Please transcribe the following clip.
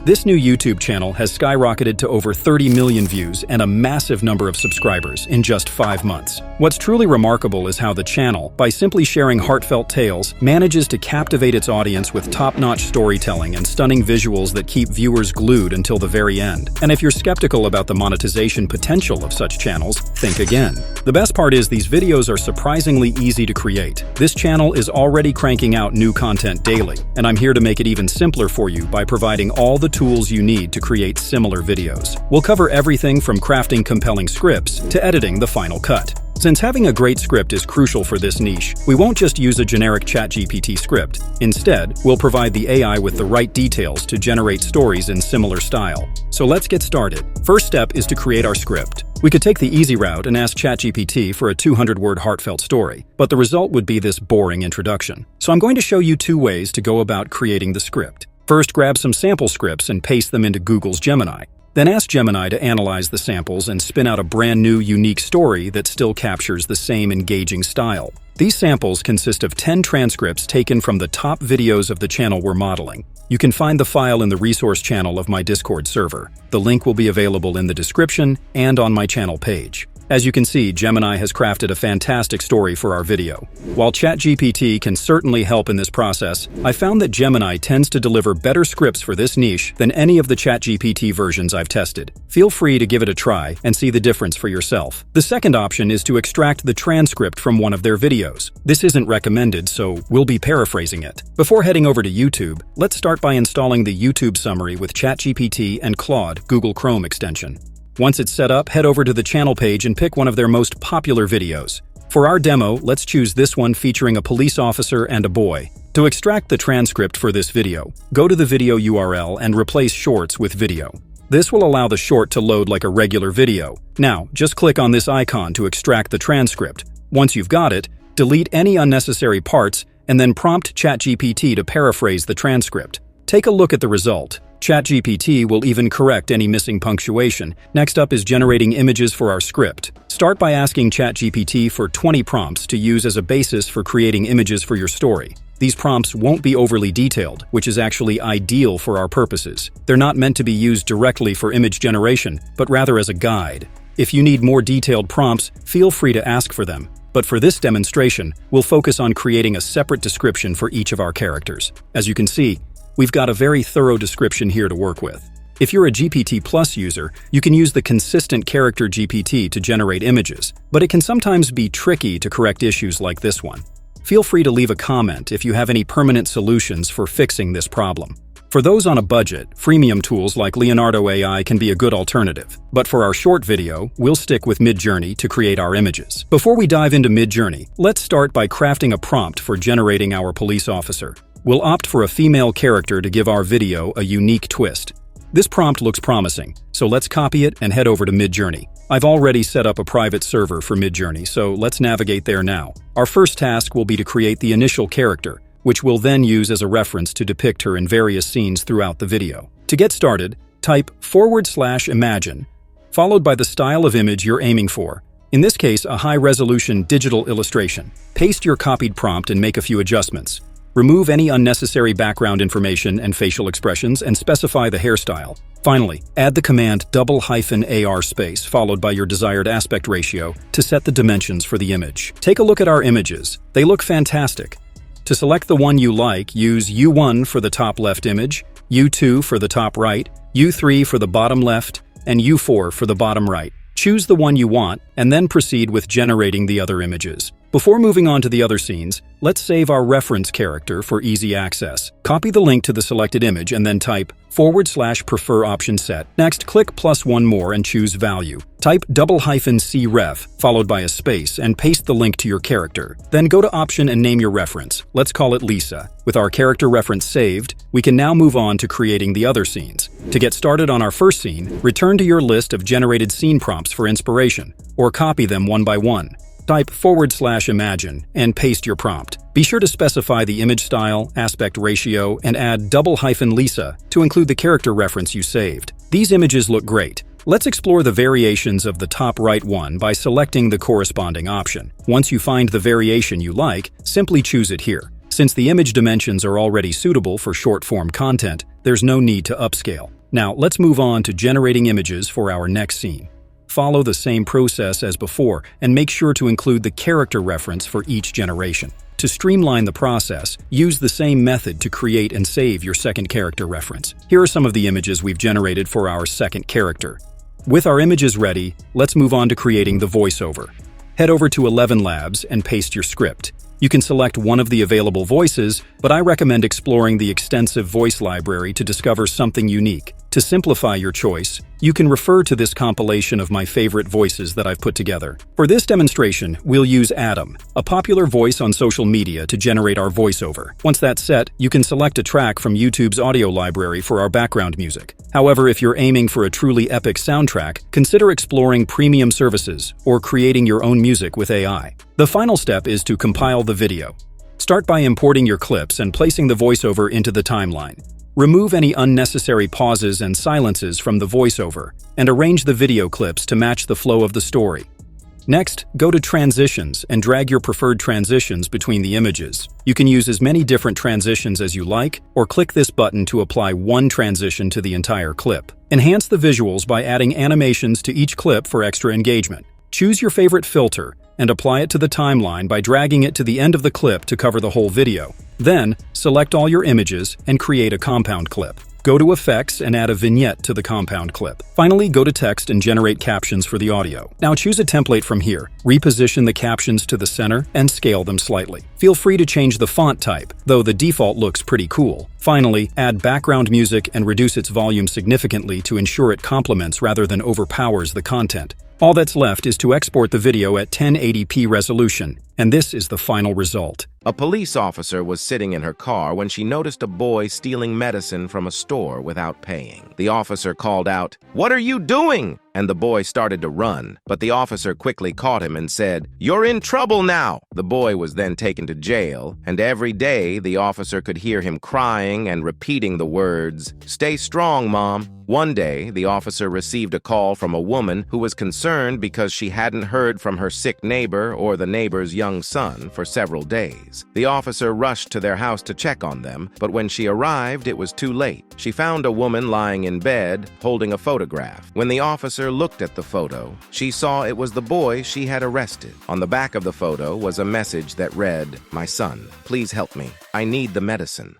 This new YouTube channel has skyrocketed to over 30 million views and a massive number of subscribers in just 5 months. What's truly remarkable is how the channel, by simply sharing heartfelt tales, manages to captivate its audience with top-notch storytelling and stunning visuals that keep viewers glued until the very end. And if you're skeptical about the monetization potential of such channels, think again. The best part is these videos are surprisingly easy to create. This channel is already cranking out new content daily, and I'm here to make it even simpler for you by providing all the tools you need to create similar videos. We'll cover everything from crafting compelling scripts to editing the final cut. Since having a great script is crucial for this niche, we won't just use a generic ChatGPT script. Instead, we'll provide the AI with the right details to generate stories in similar style. So let's get started. First step is to create our script. We could take the easy route and ask ChatGPT for a 200-word heartfelt story, but the result would be this boring introduction. So I'm going to show you 2 ways to go about creating the script. First, grab some sample scripts and paste them into Google's Gemini. Then ask Gemini to analyze the samples and spin out a brand new, unique story that still captures the same engaging style. These samples consist of 10 transcripts taken from the top videos of the channel we're modeling. You can find the file in the resource channel of my Discord server. The link will be available in the description and on my channel page. As you can see, Gemini has crafted a fantastic story for our video. While ChatGPT can certainly help in this process, I found that Gemini tends to deliver better scripts for this niche than any of the ChatGPT versions I've tested. Feel free to give it a try and see the difference for yourself. The second option is to extract the transcript from one of their videos. This isn't recommended, so we'll be paraphrasing it. Before heading over to YouTube, let's start by installing the YouTube summary with ChatGPT and Claude Google Chrome extension. Once it's set up, head over to the channel page and pick one of their most popular videos. For our demo, let's choose this one featuring a police officer and a boy. To extract the transcript for this video, go to the video URL and replace shorts with video. This will allow the short to load like a regular video. Now, just click on this icon to extract the transcript. Once you've got it, delete any unnecessary parts and then prompt ChatGPT to paraphrase the transcript. Take a look at the result. ChatGPT will even correct any missing punctuation. Next up is generating images for our script. Start by asking ChatGPT for 20 prompts to use as a basis for creating images for your story. These prompts won't be overly detailed, which is actually ideal for our purposes. They're not meant to be used directly for image generation, but rather as a guide. If you need more detailed prompts, feel free to ask for them. But for this demonstration, we'll focus on creating a separate description for each of our characters. As you can see, we've got a very thorough description here to work with. If you're a GPT Plus user, you can use the Consistent Character GPT to generate images, but it can sometimes be tricky to correct issues like this one. Feel free to leave a comment if you have any permanent solutions for fixing this problem. For those on a budget, freemium tools like Leonardo AI can be a good alternative. But for our short video, we'll stick with Midjourney to create our images. Before we dive into Midjourney, let's start by crafting a prompt for generating our police officer. We'll opt for a female character to give our video a unique twist. This prompt looks promising, so let's copy it and head over to Midjourney. I've already set up a private server for Midjourney, so let's navigate there now. Our first task will be to create the initial character, which we'll then use as a reference to depict her in various scenes throughout the video. To get started, type /imagine, followed by the style of image you're aiming for. In this case, a high-resolution digital illustration. Paste your copied prompt and make a few adjustments. Remove any unnecessary background information and facial expressions and specify the hairstyle. Finally, add the command ~AR space followed by your desired aspect ratio to set the dimensions for the image. Take a look at our images. They look fantastic. To select the one you like, use U1 for the top left image, U2 for the top right, U3 for the bottom left, and U4 for the bottom right. Choose the one you want and then proceed with generating the other images. Before moving on to the other scenes, let's save our reference character for easy access. Copy the link to the selected image and then type /prefer option set. Next, click +1 more and choose value. Type ~cref followed by a space and paste the link to your character. Then go to option and name your reference. Let's call it Lisa. With our character reference saved, we can now move on to creating the other scenes. To get started on our first scene, return to your list of generated scene prompts for inspiration, or copy them one by one. Type /imagine and paste your prompt. Be sure to specify the image style, aspect ratio, and add ~Lisa to include the character reference you saved. These images look great. Let's explore the variations of the top right one by selecting the corresponding option. Once you find the variation you like, simply choose it here. Since the image dimensions are already suitable for short-form content, there's no need to upscale. Now, let's move on to generating images for our next scene. Follow the same process as before and make sure to include the character reference for each generation. To streamline the process, use the same method to create and save your second character reference. Here are some of the images we've generated for our second character. With our images ready, let's move on to creating the voiceover. Head over to 11 Labs and paste your script. You can select one of the available voices, but I recommend exploring the extensive voice library to discover something unique. To simplify your choice, you can refer to this compilation of my favorite voices that I've put together. For this demonstration, we'll use Adam, a popular voice on social media, to generate our voiceover. Once that's set, you can select a track from YouTube's audio library for our background music. However, if you're aiming for a truly epic soundtrack, consider exploring premium services or creating your own music with AI. The final step is to compile the video. Start by importing your clips and placing the voiceover into the timeline. Remove any unnecessary pauses and silences from the voiceover, and arrange the video clips to match the flow of the story. Next, go to Transitions and drag your preferred transitions between the images. You can use as many different transitions as you like, or click this button to apply one transition to the entire clip. Enhance the visuals by adding animations to each clip for extra engagement. Choose your favorite filter and apply it to the timeline by dragging it to the end of the clip to cover the whole video. Then, select all your images and create a compound clip. Go to Effects and add a vignette to the compound clip. Finally, go to Text and generate captions for the audio. Now choose a template from here, reposition the captions to the center, and scale them slightly. Feel free to change the font type, though the default looks pretty cool. Finally, add background music and reduce its volume significantly to ensure it complements rather than overpowers the content. All that's left is to export the video at 1080p resolution, and this is the final result. A police officer was sitting in her car when she noticed a boy stealing medicine from a store without paying. The officer called out, "What are you doing?" And the boy started to run, but the officer quickly caught him and said, "You're in trouble now." The boy was then taken to jail, and every day the officer could hear him crying and repeating the words, "Stay strong, Mom." One day, the officer received a call from a woman who was concerned because she hadn't heard from her sick neighbor or the neighbor's young son for several days. The officer rushed to their house to check on them, but when she arrived, it was too late. She found a woman lying in bed, holding a photograph. When the officer looked at the photo, she saw it was the boy she had arrested. On the back of the photo was a message that read, "My son, please help me. I need the medicine."